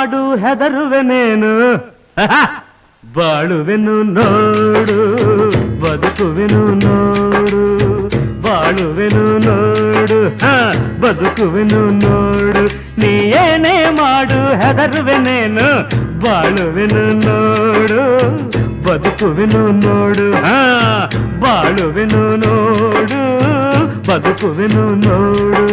ಮಾಡು ಹೆದರುವೆನೇನು ಬಾಳುವೆನು ನೋಡು ಬದುಕುವೆನು ನೋಡು ಬಾಳುವೆನು ನೋಡು ಬದುಕುವೆನು ನೋಡು ನೀ ಏನೇ ಮಾಡು ಹೆದರುವೆನೇನು ಬಾಳುವೆನು ನೋಡು ಬದುಕುವೆನು ನೋಡು ಬಾಳುವೆನು ನೋಡು ಬದುಕುವೆನು ನೋಡು